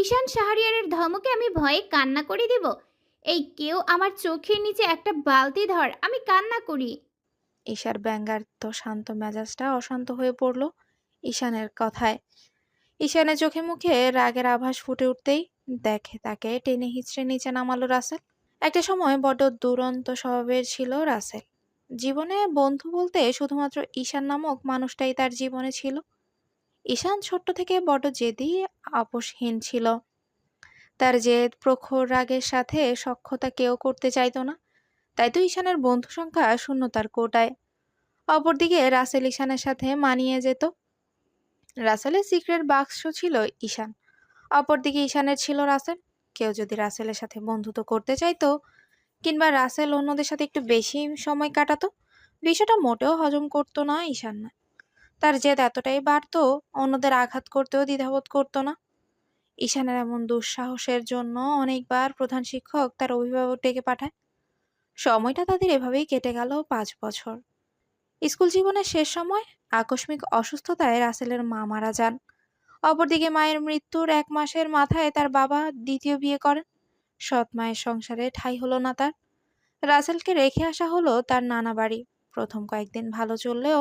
ঈশান শাহরিয়ারের ধমকে আমি ভয়ে কান্না করে দিব? এই কেউ আমার চোখের নিচে একটা বালতি ধর, আমি কান্না করি। ঈশার ব্যঙ্গাত্ম শান্ত মেজাজটা অশান্ত হয়ে পড়ল ঈশানের কথায়। ঈশানের চোখে মুখে রাগের আভাস ফুটে উঠতেই দেখে তাকে টেনে হিঁচড়ে নিচে নামালো রাসেল। একটা সময় বড্ড দুরন্ত স্বভাবের ছিল রাসেল। জীবনে বন্ধু বলতে শুধুমাত্র ঈশান নামক মানুষটাই তার জীবনে ছিল। ঈশান ছোট্ট থেকে বড্ড জেদি, আপোষহীন ছিল। তার জেদ, প্রখর রাগের সাথে সখ্যতা কেউ করতে চাইতো না। তাই তো ঈশানের বন্ধু সংখ্যা শূন্যতার কোটায়। অপরদিকে রাসেল ঈশানের সাথে মানিয়ে যেত। রাসেলের সিক্রেট বাক্স ছিল ঈশান, অপরদিকে ঈশানের ছিল রাসেল। কেউ যদি রাসেলের সাথে বন্ধুত্ব করতে চাইতো, কিংবা রাসেল অন্যদের সাথে একটু বেশি সময় কাটাতো, বিষয়টা মোটেও হজম করতো না ঈশান। না, তার জেদ এতটাই বাড়তো, অন্যদের আঘাত করতেও দ্বিধাবোধ করতো না। ঈশানের এমন দুঃসাহসের জন্য অনেকবার প্রধান শিক্ষক তার অভিভাবক ডেকে পাঠায়। সময়টা তাদের এভাবেই কেটে গেল 5 বছর। স্কুল জীবনের শেষ সময় আকস্মিক অসুস্থতায় রাসেলের মা মারা যান। অপরদিকে মায়ের মৃত্যুর 1 মাসের মাথায় তার বাবা দ্বিতীয় বিয়ে করেন। সৎ মায়ের সংসারে ঠাঁই হলো না তার। রাসেলকে রেখে আসা হলো তার নানা বাড়ি। প্রথম কয়েকদিন ভালো চললেও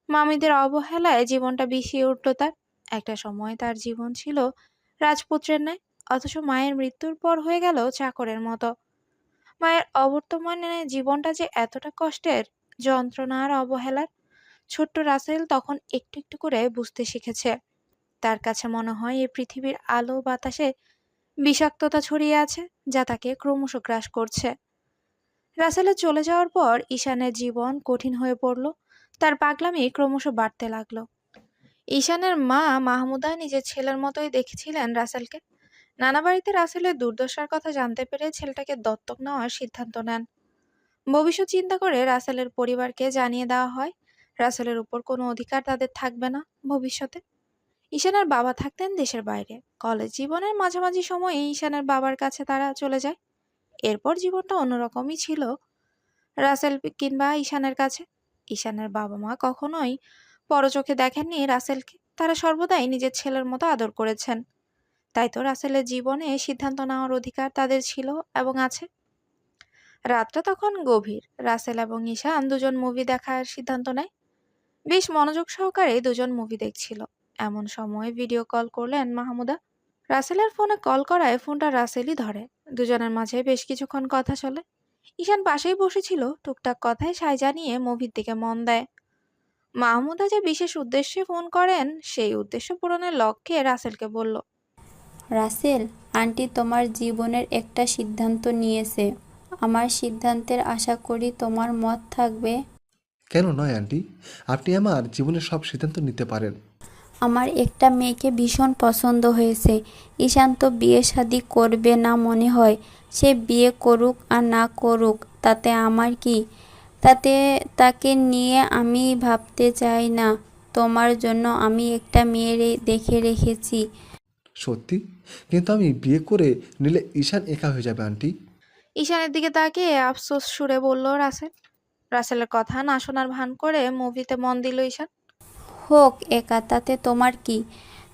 মামিদের অবহেলায় জীবনটা বিষিয়ে উঠল তার। একটা সময় তার জীবন ছিল রাজপুত্রের ন্যায়, অথচ মায়ের মৃত্যুর পর হয়ে গেল চাকরের মতো। মায়ের অবর্তমানে জীবনটা যে এতটা কষ্টের, যন্ত্রণার, অবহেলার, ছোট্ট রাসেল তখন একটু একটু করে বুঝতে শিখেছে। তার কাছে মনে হয় এই পৃথিবীর আলো বাতাসে বিষাক্ততা ছড়িয়ে আছে, যা তাকে ক্রমশ গ্রাস করছে। রাসেলের চলে যাওয়ার পর ঈশানের জীবন কঠিন হয়ে পড়ল। তার পাগলামি ক্রমশ বাড়তে লাগলো। ঈশানের মা মাহমুদা নিজের ছেলের মতোই দেখেছিলেন রাসেলকে। নানা বাড়িতে রাসেলের দুর্দশার কথা জানতে পেরে ছেলেটাকে দত্তক নেওয়ার সিদ্ধান্ত নেন। ভবিষ্যৎ চিন্তা করে রাসেলের পরিবারকে জানিয়ে দেওয়া হয় রাসেলের উপর কোনো অধিকার তাদের থাকবে না ভবিষ্যতে। ঈশানের বাবা থাকতেন দেশের বাইরে। কলেজ জীবনের মাঝামাঝি সময়ে ঈশানের বাবার কাছে তারা চলে যায়। এরপর জীবনটা অন্যরকমই ছিল রাসেল কিংবা ঈশানের কাছে। ঈশানের বাবা মা কখনোই পরচোখে দেখেননি রাসেলকে, তারা সর্বদাই নিজের ছেলের মতো আদর করেছেন। তাই তো রাসেলের জীবনে সিদ্ধান্ত নেওয়ার অধিকার তাদের ছিল এবং আছে। রাতটা তখন গভীর। রাসেল এবং ঈশান দুজন মুভি দেখার সিদ্ধান্ত নেয়। বেশ মনোযোগ সহকারে দুজন মুভি দেখছিল। এমন সময় ভিডিও কল করলেন মাহমুদা। রাসেলের ফোনে কল করায় ফোনটা রাসেলই ধরে। দুজনের মাঝে বেশ কিছুক্ষণ কথা চলে। ঈশান পাশেই বসেছিল, টুকটাক কথায় সায় জানিয়ে মুভির দিকে মন দেয়। মাহমুদা যে বিশেষ উদ্দেশ্যে ফোন করেন, সেই উদ্দেশ্য পূরণের লক্ষ্যে রাসেলকে বলল, রাসেল, আন্টি তোমার জীবনের একটা সিদ্ধান্ত নিয়েছে। আমার সিদ্ধান্তের আশা করি তোমার মত থাকবে। কেন নয় আন্টি, আপনি আমার জীবনের সব সিদ্ধান্ত নিতে পারেন। আমার একটা মেয়েকে ভীষণ পছন্দ হয়েছে। ঈশান তো বিয়ে শাদী করবে না মনে হয়। সে বিয়ে করুক আর না করুক তাতে আমার কি। তাকে নিয়ে আমি ভাবতে চাই না। তোমার জন্য আমি একটা মেয়ে দেখে রেখেছি। সত্যি? কিন্তু আমি বিয়ে করে নিলে ঈশান একা হয়ে যাবে আন্টি। ঈশানের দিকে তাকিয়ে আফসোস সুরে বলল রাসেল। রাসেলের কথা না শোনার ভান করে মুভিতে মন দিল ঈশান। হোক একা, তাতে তোমার কি।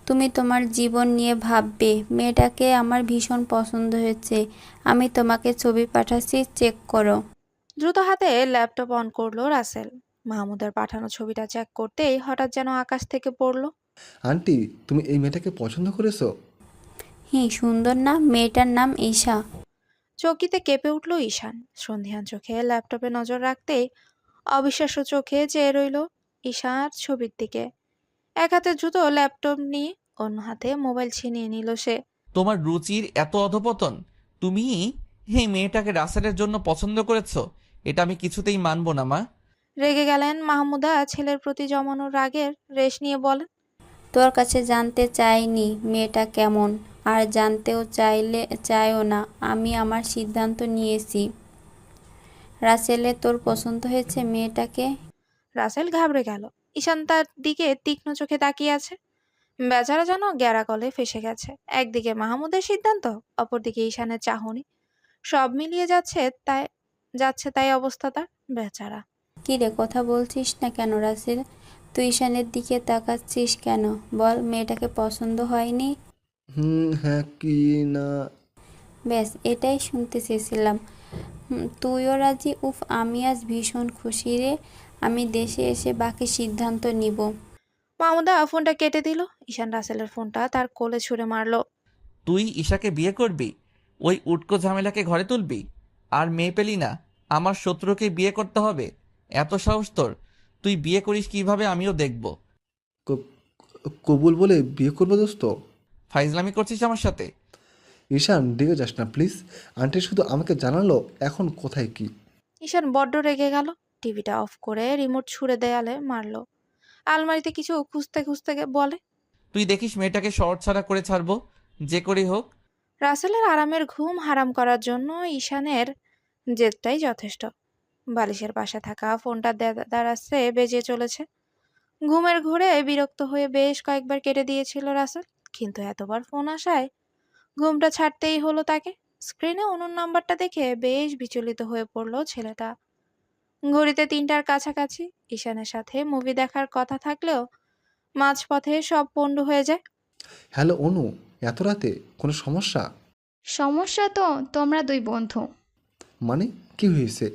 তুমি তোমার জীবন নিয়ে ভাববে। মেয়েটাকে আমার ভীষণ পছন্দ হয়েছে। আমি তোমাকে ছবি পাঠাচ্ছি, চেক করো। দ্রুত হাতে ল্যাপটপ অন করলো রাসেল। মাহমুদের পাঠানো ছবিটা চেক করতেই হঠাৎ যেন আকাশ থেকে পড়ল। আন্টি, তুমি এই মেয়েটাকে পছন্দ করেছো? হ্যাঁ, সুন্দর না? মেয়েটার নাম ঈশা। চৌকিতে কেঁপে উঠল ঈশান। সন্ধিহান চোখে ল্যাপটপে নজর রাখতেই অবিশ্বাস্য চোখে চেয়ে রইল ঈশার ছবির দিকে। এক হাতে দ্রুত ল্যাপটপ নিয়ে অন্য হাতে মোবাইল ছিনিয়ে নিল সে। তোমার রুচির এত অধপতন! তুমি এই মেয়েটাকে রাসেলের জন্য পছন্দ করেছো? এটা আমি কিছুতেই মানবো না, মা। রেগে গেলেন মাহমুদা ছেলের প্রতি জমানো রাগের রেশ নিয়ে বলেন, তোর কাছে জানতে চাইনি মেয়েটা কেমন, আর জানতেও চাইও না। আমি আমার সিদ্ধান্ত নিয়েছি। রাসেলে তোর পছন্দ হয়েছে মেয়েটাকে? রাসেল ঘাবড়ে গেল। ঈশান তার দিকে তীক্ষ্ণ চোখে তাকিয়ে আছে। বেচারা যেন গ্যাড়াকলে ফেসে গেছে। একদিকে মাহমুদের সিদ্ধান্ত, অপরদিকে ঈশানের চাহনি, সব মিলিয়ে যাচ্ছে তাই অবস্থা তার। বেচারা। কি রে, কথা বলছিস না কেন রাসেল? তুই ঈশানের দিকে তাকাচ্ছিস কেন? বল, মেয়েটাকে পছন্দ হয়নি? হ্যাঁ কি না। ব্যাস, এটাই শুনতে চেয়েছিলাম। তুইও রাজি? উফ, আমি আজ ভীষণ খুশি রে। আমি দেশে এসে বাকি সিদ্ধান্ত নিব। মাহমুদা ফোনটা কেটে দিল। ঈশান রাসেলের ফোনটা তার কোলে ছুঁড়ে মারলো। তুই ঈশাকে বিয়ে করবি? ওই উটকো ঝামেলাকে ঘরে তুলবি? আর মেয়ে পেলি না, আমার শত্রুকে বিয়ে করতে হবে? এত সাহস তোর? তুই বিয়ে করিস কিভাবে আমিও দেখব। ক- কবুল বলে বিয়ে করবো দোস্ত? ফাইজলামি করছিস আমার সাথে? ঈশান রেগে যাস না প্লিজ। আন্টি শুধু আমাকে জানালো এখন কোথায় কি। ঈশান বড্ড রেগে গেল। টিভিটা অফ করে রিমোট ছুঁড়ে দেয়ালে মারলো। আলমারিতে কিছু খুঁজতে খুঁজতে বলে, তুই দেখিস মেয়েটাকে শহর ছাড়া করে ছাড়বো, যে করেই হোক। রাসেলের আরামের ঘুম হারাম করার জন্য ঈশানের জেদটাই যথেষ্ট। বালিশের পাশে থাকা ফোনটা দাঁড়াচ্ছে বেজে চলেছে। ঘুমের ঘোরে বিরক্ত হয়ে বেশ কয়েকবার কেটে দিয়েছিল রাসেল, কিন্তু এতবার ফোন আসায় ঘুমটা ছাড়তেই হলো তাকে। স্ক্রিনে অনুর নাম্বারটা দেখে বেশ বিচলিত হয়ে পড়ল ছেলেটা। ঘড়িতে 3টার কাছাকাছি। ঈশানের সাথে মুভি দেখার কথা থাকলেও মাঝপথে সব পণ্ড হয়ে যায়। হ্যালো অনু, এত রাতে কোনো সমস্যা? সমস্যা তো তোমরা দুই বন্ধু। মানে কি হয়েছে?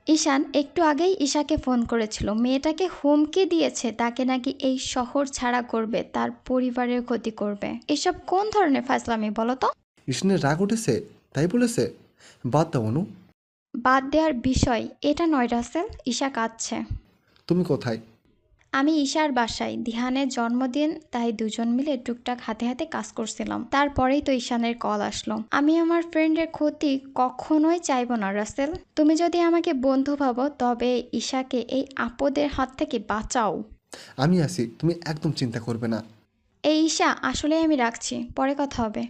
ঈশান একটু আগেই ঈশাকে ফোন করেছিল, মেয়েটাকে হুমকি দিয়েছে তাকে নাকি এই শহর ছাড়া করবে, তার পরিবারের ক্ষতি করবে। এসব কোন ধরনের ফাজলামি বলো তো? ঈশানের রাগ উঠেছে তাই বলেছে? বাদ দাও অনু। বাদ দেওয়ার বিষয় এটা নয় রাসেল। ঈশা কাঁদছে। তুমি কোথায়? আমি ঈশার বাসায়, দিহানের জন্মদিন, তাই দুজন মিলে টুকটাক হাতে হাতে কাজ করছিলাম। তারপরেই তো ঈশানের কল আসলো। আমি আমার ফ্রেন্ডের ক্ষতি কখনোই চাইবো না রাসেল। তুমি যদি আমাকে বন্ধু ভাবো তবে ঈশাকে এই আপদের হাত থেকে বাঁচাও। আমি আছি, তুমি একদম চিন্তা করবে না। এই ঈশা, আসলে আমি রাখছি, পরে কথা হবে।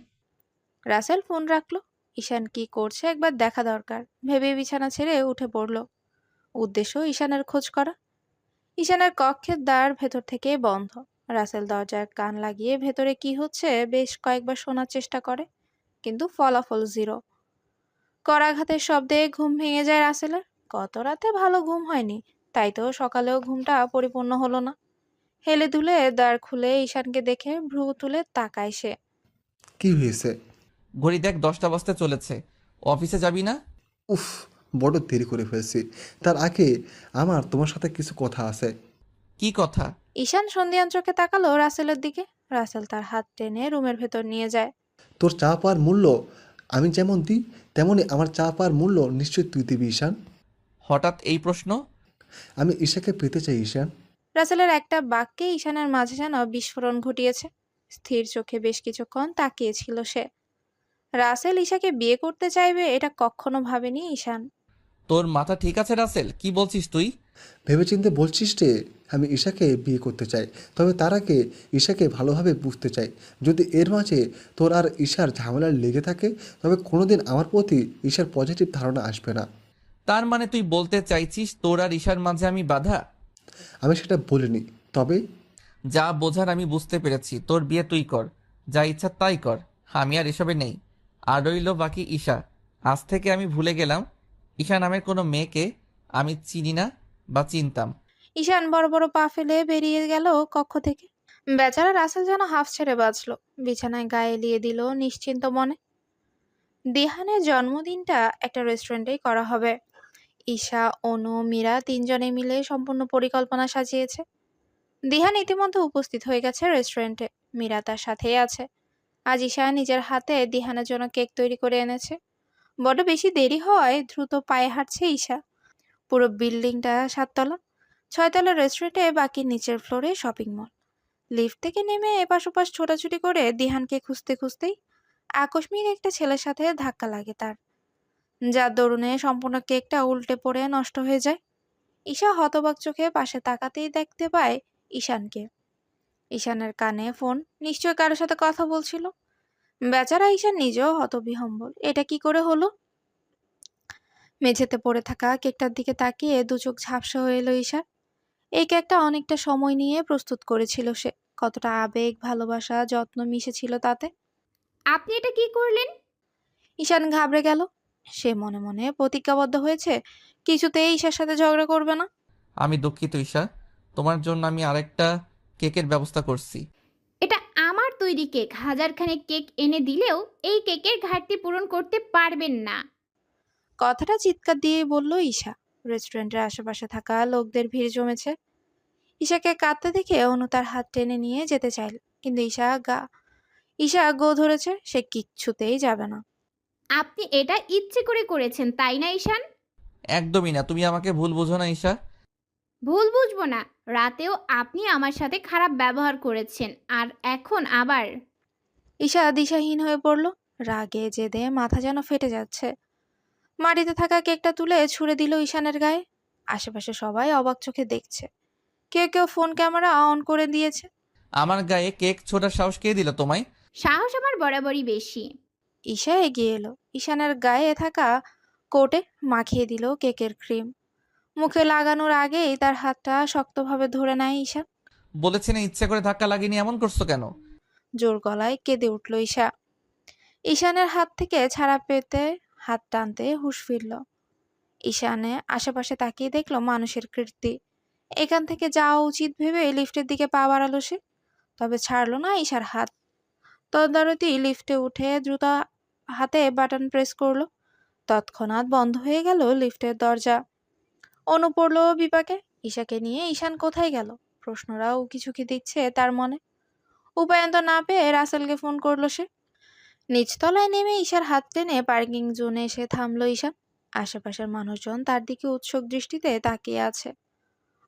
রাসেল ফোন রাখলো। ঈশান কি করছে একবার দেখা দরকার ভেবে বিছানা ছেড়ে উঠে পড়ল। উদ্দেশ্য ঈশানের খোঁজ করা। ঈশানের কক্ষের দ্বার ভেতর থেকে বন্ধ। রাসেল দরজায় কান লাগিয়ে ভেতরে কি হচ্ছে বেশ কয়েকবার শোনার চেষ্টা করে, কিন্তু ফলাফল জিরো। করাঘাতের শব্দে ঘুম ভেঙে যায় রাসেলের। গত রাতে ভালো ঘুম হয়নি, তাই তো সকালেও ঘুমটা পরিপূর্ণ হলো না। হেলে দুলে দ্বার খুলে ঈশানকে দেখে ভ্রু তুলে তাকায় সে। কি হয়েছে? ঘড়ি দেখ 10টা বাজতে চলেছে। অফিসে যাবি না? উফ, বড় দেরি করে ফেলছি। তার আগে আমার তোমার সাথে কিছু কথা আছে। কি কথা? ঈশান সন্ধিয়ান চোখে তাকালো রাসেলের দিকে। রাসেল তার হাত টেনে রুমের ভেতর নিয়ে যায়। তোর চা পাওয়ার মূল্য আমি যেমন দিই তেমনই আমার চা পাওয়ার মূল্য নিশ্চয়ই তুই দিবি ঈশান। হঠাৎ এই প্রশ্ন? আমি ঈশাকে পেতে চাই ঈশান। রাসেলের একটা বাক্যে ঈশানের মাঝে যেন বিস্ফোরণ ঘটিয়েছে। স্থির চোখে বেশ কিছুক্ষণ তাকিয়েছিল সে। রাসেল ঈশাকে বিয়ে করতে চাইবে এটা কখনো ভাবেনি ঈশান। তোর মাথা ঠিক আছে রাসেল? কি বলছিস তুই? ভেবেচিন্তে বলছিস রে? আমি ঈশাকে বিয়ে করতে চাই, তবে তার আগে ঈশাকে ভালোভাবে বুঝতে চাই। যদি এর মাঝে তোর আর ঈশার ঝামেলা লেগে থাকে তবে কোনোদিন আমার প্রতি ঈশার পজিটিভ ধারণা আসবে না। তার মানে তুই বলতে চাইছিস তোর আর ঈশার মাঝে আমি বাধা? আমি সেটা বলিনি, তবে যা বোঝার আমি বুঝতে পেরেছি। তোর বিয়ে তুই কর, যা ইচ্ছা তাই কর, আমি আর এসবে নেই। আর রইল বাকি ঈশা। আজ থেকে আমি ভুলে গেলাম ঈশা নামের কোনো মেয়েকে আমি চিনি না বা চিনতাম। ঈশান বড় বড় পা ফেলে বেরিয়ে গেল কক্ষ থেকে। বেচারা রাসেল যেন হাফ ছেড়ে বাঁচলো। বিছানায় গায়ে এলিয়ে দিল নিশ্চিন্ত মনে। দিহানের জন্মদিনটা একটা রেস্টুরেন্টেই করা হবে। ঈশা, অনু, মীরা তিনজনে মিলে সম্পূর্ণ পরিকল্পনা সাজিয়েছে। দিহান ইতিমধ্যে উপস্থিত হয়ে গেছে রেস্টুরেন্টে। মীরা তার সাথেই আছে। আজ ঈশা নিজের হাতে দিহানের জন্য কেক তৈরি করে এনেছে। বড্ড বেশি দেরি হওয়ায় দ্রুত পায়ে হাঁটছে ঈশা। পুরো বিল্ডিংটা 7 তলা। 6 তলার রেস্টুরেন্টে, বাকি নিচের ফ্লোরে শপিং মল। লিফট থেকে নেমে এপাশ ওপাশ ছোটাছুটি করে দিহানকে খুঁজতে খুঁজতেই আকস্মিক একটা ছেলের সাথে ধাক্কা লাগে তার, যার দরুনে সম্পূর্ণ কেকটা উল্টে পড়ে নষ্ট হয়ে যায়। ঈশা হতবাক চোখে পাশে তাকাতেই দেখতে পায় ঈশানকে। ঈশানের কানে ফোন, নিশ্চয় কারোর সাথে কথা বলছিল। বেচারা ঈশান নিজেও হতবিহম্বল, এটা কি করে হলো। মেঝেতে পড়ে থাকা কেকটার দিকে তাকিয়ে দু চোখ ঝাপসা হয়ে এলো ঈশার। এই কেকটা অনেকটা সময় নিয়ে প্রস্তুত করেছিল সে। কতটা আবেগ, ভালোবাসা, যত্ন মিশেছিল তাতে। আপনি এটা কি করলেন? ঈশান ঘাবড়ে গেল। সে মনে মনে প্রতিজ্ঞাবদ্ধ হয়েছে কিছুতেই ঈশার সাথে ঝগড়া করবে না। আমি দুঃখিত ঈশা, তোমার জন্য আমি আরেকটা কেকের ব্যবস্থা করছি। এটা আমার তৈরি কেক, হাজারখানেক কেক এনে দিলেও এই কেকের ঘাটতি পূরণ করতে পারবেন না। কথাটা চিৎকার দিয়ে বলল ঈশা। রেস্টুরেন্টের আশেপাশে থাকা লোকদের ভিড় জমেছে। ঈশাকে কাঁদতে দেখে অনু তার হাত টেনে নিয়ে যেতে চাইল, কিন্তু ঈশা গো ধরেছে, সে কিচ্ছুতেই যাবে না। আপনি এটা ইচ্ছে করে করেছেন, তাই না ঈশান? একদমই না, তুমি আমাকে ভুল বোঝো না ঈশা। ভুল বুঝবো না। রাতেও আপনি আমার সাথে খারাপ ব্যবহার করেছেন, আর এখন আবার। ঈশা দিশাহীন হয়ে পড়ল। রাগে জেদে মাথা যেন ফেটে যাচ্ছে। মাটিতে থাকা কেকটা তুলে ছুঁড়ে দিল ঈশানের গায়ে। আশেপাশে সবাই অবাক চোখে দেখছে। কেউ কেউ ফোন ক্যামেরা অন করে দিয়েছে। আমার গায়ে কেক ছোটার সাহস কে দিল তোমায়? সাহস আমার বরাবরই বেশি। ঈশা এগিয়ে এলো, ঈশানের গায়ে থাকা কোটে মাখিয়ে দিল কেকের ক্রিম। মুখে লাগানোর আগেই তার হাতটা শক্তভাবে ধরে নেয় ঈশা। বলেছি না ইচ্ছে করে ধাক্কা লাগিনি, এমন করছো কেন? জোর গলায় কেঁদে উঠল ঈশা। ঈশানের হাত থেকে ছাড়া পেতে হাত টানতে হুঁশ ফিরল। ঈশানে আশেপাশে তাকিয়ে দেখলো মানুষের কীর্তি। এখান থেকে যাওয়া উচিত ভেবে লিফটের দিকে পা বাড়ালো সে, তবে ছাড়লো না ঈশার হাত। তদারতি লিফটে উঠে দ্রুত হাতে বাটন প্রেস করলো। তৎক্ষণাৎ বন্ধ হয়ে গেল লিফটের দরজা। অনু পড়ল বিপাকে। ঈশাকে নিয়ে ঈশান কোথায় গেল? প্রশ্নরাও উকিঝুঁকি দিচ্ছে তার মনে। উপায়ন্ত না পেয়ে রাসেলকে ফোন করলো সে। নিচতলায় নেমে ঈশার হাত টেনে পার্কিং জোনে এসে থামলো ঈশান। আশেপাশের মানুষজন তার দিকে উৎসুক দৃষ্টিতে তাকিয়ে আছে।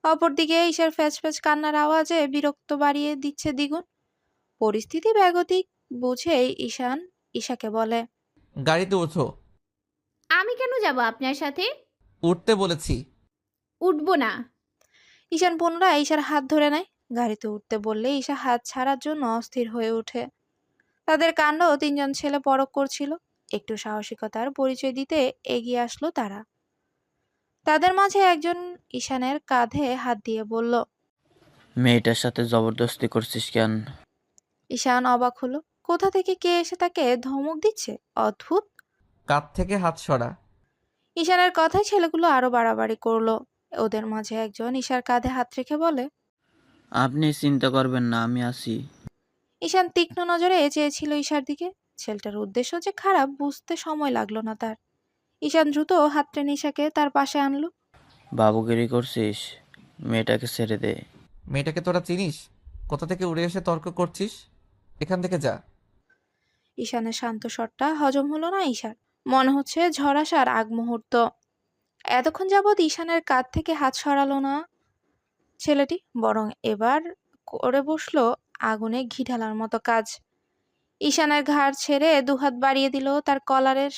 অপরদিকে ঈশার ফ্যাচ ফ্যাচ কান্নার আওয়াজে বিরক্ত বাড়িয়ে দিচ্ছে দ্বিগুণ। পরিস্থিতি বেগতিক বুঝে ঈশান ঈশাকে বলে, গাড়িতে ওঠো। আমি কেন যাব আপনার সাথে? উঠতে বলেছি। উঠবো না। ঈশান পুনরায় ঈশার হাত ধরে নেয়। গাড়িতে উঠতে বললে ঈশা হাত ছাড়ার জন্য অস্থির হয়ে ওঠে। তাদের কাণ্ড তিনজন ছেলে পরখ করছিল। একটু সাহসিকতার পরিচয় দিতে এগিয়ে আসলো তারা। তাদের মাঝে একজন ঈশানের কাঁধে হাত দিয়ে বলল, মেয়েটার সাথে জবরদস্তি করছিস কেন? ঈশান অবাক হলো। কোথা থেকে কে এসে তাকে ধমক দিচ্ছে? অদ্ভুত। কাঁধ থেকে হাত সরা। ঈশানের কথায় ছেলেগুলো আরো বাড়াবাড়ি করলো। ওদের মাঝে একজন ঈশার কাঁধে হাত রেখে বলে, আপনি চিন্তা করবেন না, আমি আছি। ঈশান তীক্ষ্ণ নজরে চেয়েছিল ঈশার দিকে। ছেলেটার উদ্দেশ্য যে খারাপ বুঝতে সময় লাগলো না তার। ঈশান দ্রুত হাত টেনে ঈশাকে তার পাশে আনলো। বাবুগিরি করছিস? মেয়েটাকে ছেড়ে দে। মেয়েটাকে তোরা চিনিস? কোথা থেকে উড়ে এসে তর্ক করছিস? এখান থেকে যা। ঈশানের শান্ত স্বরটা হজম হলো না ঈশার। মনে হচ্ছে ঝড় আসার আগ মুহূর্ত। এতক্ষণ যাবৎ ঈশানের কাঁধ থেকে হাত সরালো না ছেলেটি, বরং এবার করে বসলো আগুনে ঘি ঢালার মতো কাজ। ঈশানের ঘাড় ছেড়ে দুহাত বাড়িয়ে দিল তার কলারের।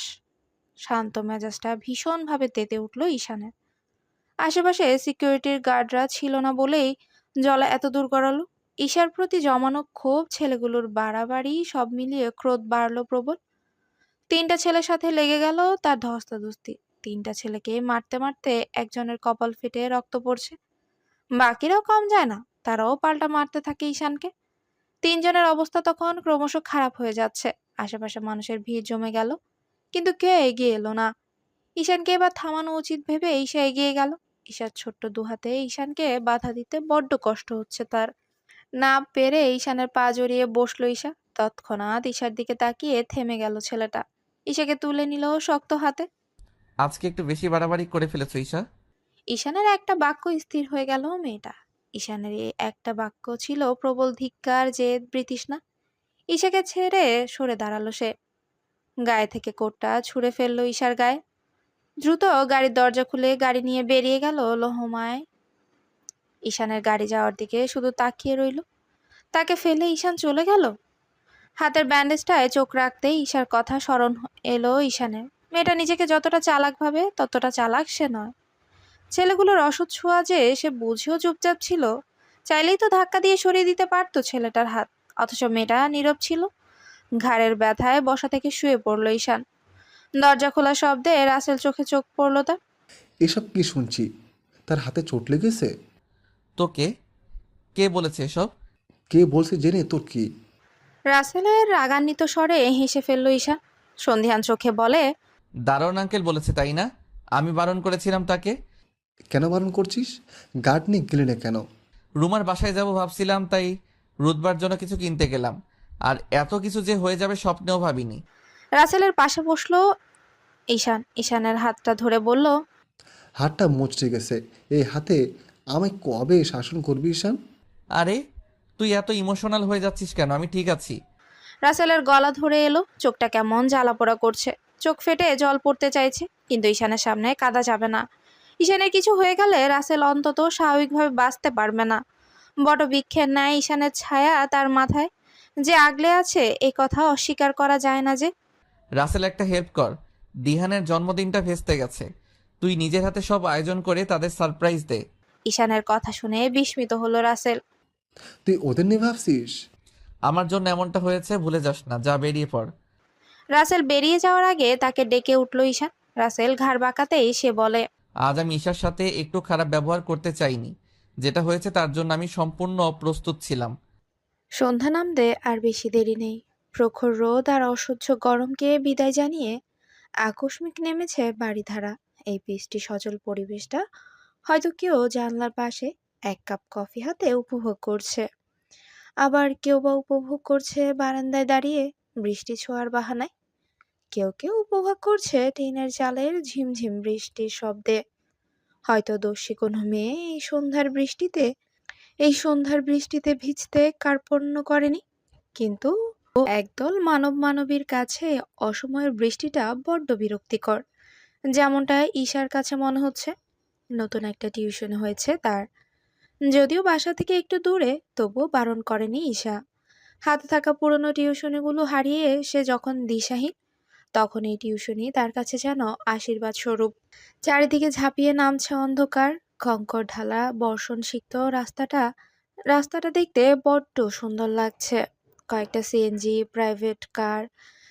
শান্ত মেজাজটা ভীষণভাবে তেতে উঠল ঈশানের। আশেপাশে সিকিউরিটির গার্ডরা ছিল না বলেই জলা এত দূর গড়ালো। ঈশার প্রতি জমানো ক্ষোভ, ছেলেগুলোর বাড়াবাড়ি সব মিলিয়ে ক্রোধ বাড়লো প্রবল। তিনটা ছেলের সাথে লেগে গেল তার ধস্তাধস্তি। তিনটা ছেলেকে মারতে মারতে একজনের কপাল ফেটে রক্ত পড়ছে। বাকিরাও কম যায় না, তারাও পাল্টা মারতে থাকে ঈশানকে। তিনজনের অবস্থা তখন ক্রমশ খারাপ হয়ে যাচ্ছে। আশেপাশে মানুষের ভিড় জমে গেল, কিন্তু কেউ এগিয়ে এলো না। ঈশানকে এবার থামানো উচিত ভেবে ঈশা এগিয়ে গেল। ঈশার ছোট্ট দুহাতে ঈশানকে বাধা দিতে বড্ড কষ্ট হচ্ছে তার। না পেরে ঈশানের পা জড়িয়ে বসলো ঈশা। তৎক্ষণাৎ ঈশার দিকে তাকিয়ে থেমে গেল ছেলেটা। ঈশাকে তুলে নিল শক্ত হাতে। আজকে একটু বেশি বাড়াবাড়ি করে ফেলেছো ঈশা। ঈশানের একটা বাক্য স্থির হয়ে গেল মেয়েটা। ঈশানের এই একটা বাক্য ছিল প্রবল ধিক্কার, জেদ, বৃতৃষ্ণা। ঈশাকে ছেড়ে সরে দাঁড়ালো সে। গায়ে থেকে কোটটা ছুঁড়ে ফেললো ঈশার গায়ে। দ্রুত গাড়ির দরজা খুলে গাড়ি নিয়ে বেরিয়ে গেল লোহমায়। ঈশানের গাড়ি যাওয়ার দিকে শুধু তাকিয়ে রইল। তাকে ফেলে ঈশান চলে গেল। হাতের ব্যান্ডেজটায় চোখ রাখতেই ঈশার কথা স্মরণ এলো ঈশানের। মেয়েটা নিজেকে যতটা চালাক ভাবে ততটা চালাক সে নয়। ছেলেগুলোর অসৎ ছোঁয়া যে সে বুঝেও চুপচাপ ছিল। চাইলেই তো ধাক্কা দিয়ে সরিয়ে দিতে পারতো ছেলেটার হাত, অথচ মেয়েটা নীরব ছিল। ঘাড়ের ব্যথায় বসা থেকে শুয়ে পড়ল ঈশান। দরজা খোলা শব্দে রাসেল চোখে চোখ পড়ল তার। এসব কি শুনছি? তার হাতে চোট লেগেছে? তোকে কে বলেছে এসব? কে বলছে জেনে তোর কি? রাসেলের রাগান্বিত স্বরে হেসে ফেলল ঈশান। সন্ধিহান চোখে বলে, দারোয়ান আঙ্কেল বলেছে, তাই না? আমি বারণ করেছিলাম তাকে। কেন বারণ করছিস? গার্ড নিয়ে গেলি না কেন? রুমার বাসায় যাব ভাবছিলাম, তাই রুদবার জন্য কিছু কিনতে গেলাম। আর এত কিছু যে হয়ে যাবে স্বপ্নেও ভাবিনি। রাসেলের পাশে বসলো ঈশান। ঈশানের হাতটা ধরে বলল, হাতটা মুচড়ে গেছে। এই হাতে আমায় কবে শাসন করবি ঈশান? আরে তুই এত ইমোশনাল হয়ে যাচ্ছিস কেন? আমি ঠিক আছি। রাসেলের গলা ধরে এলো, চোখটা কেমন জ্বালাপোড়া করছে, চোখ ফেটে জল পড়তে চাইছে, কিন্তু ঈশানের সামনে কাঁদা যাবে না। ঈশানের কিছু হয়ে গেলে রাসেল অন্তত স্বাভাবিকভাবে বাঁচতে পারবে না। বড় বৃক্ষের ন্যায় ঈশানের ছায়া তার মাথায় যে আগলে আছে, এই কথা অস্বীকার করা যায় না যে। রাসেল, একটা হেল্প কর। দিহানের জন্মদিনটা ভেস্তে গেছে। তুই নিজের হাতে সব আয়োজন করে তাদের সারপ্রাইজ দে। ঈশানের কথা শুনে বিস্মিত হলো রাসেল। তুই ওদের নিয়ে ভাবছিস? আমার জন্য এমনটা হয়েছে, ভুলে যাস না। যা, বেরিয়ে পড়। রাসেল বেরিয়ে যাওয়ার আগে তাকে ডেকে উঠল ঈশান। রাসেল ঘাড় বাঁকাতেই সে বলে, আজ আমি ঈশার সাথে একটু খারাপ ব্যবহার করতে চাইনি। যেটা হয়েছে তার জন্য আমি সম্পূর্ণ অপ্রস্তুত ছিলাম। সন্ধ্যা নামতে আর বেশি দেরি নেই। প্রখর রোদ আর অসহ্য গরমকে বিদায় জানিয়ে আকস্মিক নেমেছে বারিধারা। এই বৃষ্টি সজল পরিবেশটা হয়তো কেউ জানলার পাশে এক কাপ কফি হাতে উপভোগ করছে, আবার কেউ বা উপভোগ করছে বারান্দায় দাঁড়িয়ে বৃষ্টি ছোঁয়ার বাহানায়। কেউ কেউ উপভোগ করছে টিনের চালের ঝিমঝিম বৃষ্টির শব্দে। হয়তো দস্যি কোনো মেয়ে এই সন্ধ্যার বৃষ্টিতে ভিজতে কার্পণ্য করেনি। কিন্তু একদল মানবীর কাছে অসময়ের বৃষ্টিটা বড্ড বিরক্তিকর। যেমনটা ঈশার কাছে মনে হচ্ছে। নতুন একটা টিউশন হয়েছে তার, যদিও বাসা থেকে একটু দূরে, তবুও বারণ করেনি ঈশা। হাতে থাকা পুরনো টিউশনিগুলো হারিয়ে সে যখন দিশাহীন, তখন এই টিউশনই তার কাছে যেন আশীর্বাদ স্বরূপ। চারিদিকে ঝাঁপিয়ে নামছে অন্ধকার, কঙ্কর ঢালা বর্ষণ সিক্ত রাস্তাটা দেখতে বড্ড সুন্দর লাগছে। কয়েকটা সিএনজি, প্রাইভেট কার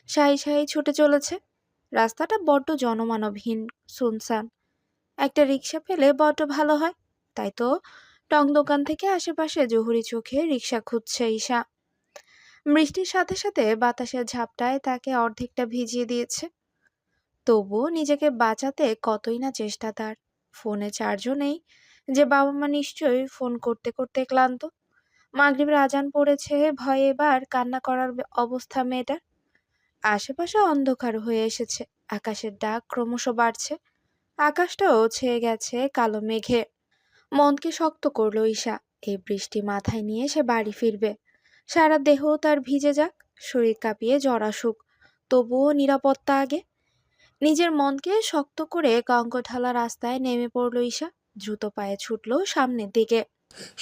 সারি সারি ছুটে চলেছে। রাস্তাটা বড্ড জনমানবহীন, সুনসান। একটা রিক্সা পেলে বড্ড ভালো হয়। তাই তো টং দোকান থেকে আশেপাশে জহুরি চোখে রিক্সা খুঁজছে ঈশা। বৃষ্টির সাথে সাথে বাতাসের ঝাপটায় তাকে অর্ধেকটা ভিজিয়ে দিয়েছে। তবুও নিজেকে বাঁচাতে কতই না চেষ্টা তার। ফোনে চার্জও নেই, যে বাবা মা নিশ্চয়ই ফোন করতে করতে ক্লান্ত। মাগরিবের আজান পড়েছে, ভয়ে এবার কান্না করার অবস্থা মেয়েটার। আশেপাশে অন্ধকার হয়ে এসেছে, আকাশের ডাক ক্রমশ বাড়ছে, আকাশটাও ছেয়ে গেছে কালো মেঘে। মনকে শক্ত করলো ঈশা। এই বৃষ্টি মাথায় নিয়ে সে বাড়ি ফিরবে। সারা দেহ তার ভিজে যাক, শরীর কাঁপিয়ে জ্বর আসুক, তবুও নিরাপত্তা আগে। নিজের মনকে শক্ত করে কঙ্করঢালা রাস্তায় নেমে পড়ল ঈশা। দ্রুত পায়ে ছুটল সামনের দিকে।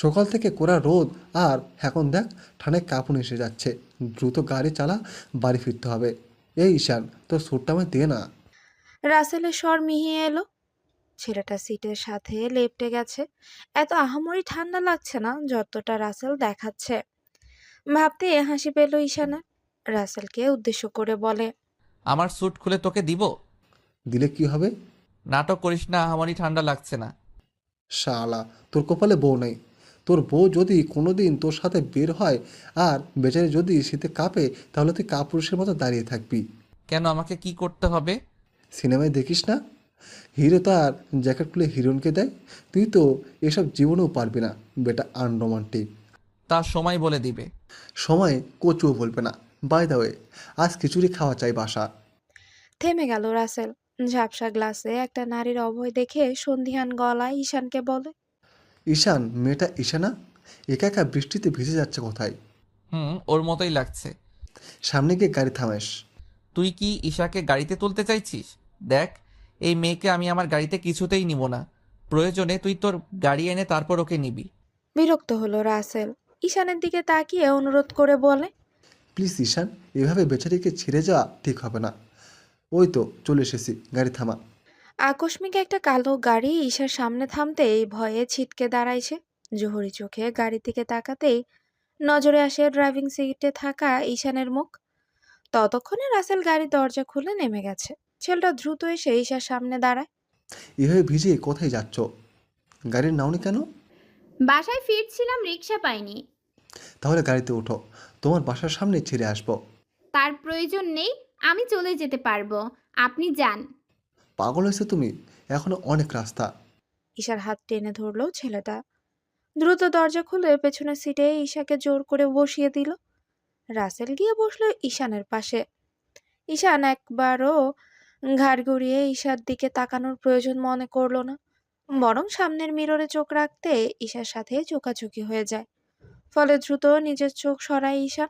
সকাল থেকে কড়া রোদ, আর এখন দেখ ঠান্ডায় কাঁপুন এসে যাচ্ছে। দ্রুত গাড়ি চালা, বাড়ি ফিরতে হবে। এই ঈশান, তোর স্যুটটা আমায় দে না। রাসেলের স্বর মিহিয়ে এলো। ছেলেটা সিটের সাথে লেপ্টে গেছে। এত আহামরি ঠান্ডা লাগছে না যতটা রাসেল দেখাচ্ছে। ভাবতে হাসি পেল ঈশানের। রাসেলকে উদ্দেশ্য করে বলে, আমার স্যুট খুলে তোকে দিব? দিলে কি হবে? নাটক করিস না, আমারই ঠান্ডা লাগছে না। শালা, তোর কপালে বউ নেই। তোর বউ যদি কোনোদিন তোর সাথে বের হয় আর বেচারি যদি শীতে কাঁপে, তাহলে তুই কাপুরুষের মতো দাঁড়িয়ে থাকবি। কেন, আমাকে কি করতে হবে? সিনেমায় দেখিস না, হিরো তার জ্যাকেট খুলে হিরোইনকে দেয়? তুই তো এসব জীবনেও পারবি না, বেটা আনরোমান্টিক। তার সময় বলে দিবে। সময় কচুও বলবে না। বাই দ্য ওয়ে, আজ খিচুড়ি খাওয়া চাই বাসা। থেমে গেল রাসেল। ঝাপসা গ্লাসে একটা নারীর অভয় দেখে সন্ধিহান গলায় ঈশানকে বলে, ঈশান, মেয়েটা ঈশানা একা একা বৃষ্টিতে ভিজে যাচ্ছে কোথায়? ওর মতোই লাগছে। সামনে গিয়ে গাড়ি থামাস। তুই কি ঈশাকে গাড়িতে তুলতে চাইছিস? দেখ, এই মেয়েকে আমি আমার গাড়িতে কিছুতেই নিব না। প্রয়োজনে তুই তোর গাড়ি এনে তারপর ওকে নিবি। বিরক্ত হলো রাসেল। ঈশানের দিকে তাকিয়ে অনুরোধ করে বলে, প্লিজ ঈশান, এভাবে বেচারিকে ছেড়ে যাওয়া ঠিক হবে না। ওই তো চলে এসেছি, গাড়ি থামা। আকস্মিক একটা কালো গাড়ি ঈশার সামনে থামতেই ভয়ে ছিটকে দাঁড়াইছে। জহুরি চোখে গাড়ির দিকে তাকাতেই নজরে আসে ড্রাইভিং সিটে থাকা ঈশানের মুখ। ততক্ষণে রাসেল গাড়ির দরজা খুলে নেমে গেছে। ছেলেটা দ্রুত এসে ঈশার সামনে দাঁড়ায়। এভাবে ভিজে কোথায় যাচ্ছ? গাড়ির নাওনি কেন? বাসায় ফিরছিলাম, রিক্সা পাইনি। তাহলে গাড়িতে ওঠো, তোমার বাসার সামনে ছেড়ে আসবো। তার প্রয়োজন নেই, আমি চলে যেতে পারবো। আপনি যান। পাগল হয়েছে তুমি? এখনো অনেক রাস্তা। ঈশার হাত টেনে ধরলো ছেলেটা। দ্রুত দরজা খুলে পেছনের সিটে ঈশাকে জোর করে বসিয়ে দিল। রাসেল গিয়ে বসলো ঈশানের পাশে। ঈশান একবারও ঘাড় ঘুরিয়ে ঈশার দিকে তাকানোর প্রয়োজন মনে করলো না, বরং সামনের মিররে চোখ রাখতে ঈশার সাথে চোখাচোখি হয়ে যায়। ফলে দ্রুত নিজের চোখ সরায় ঈশান।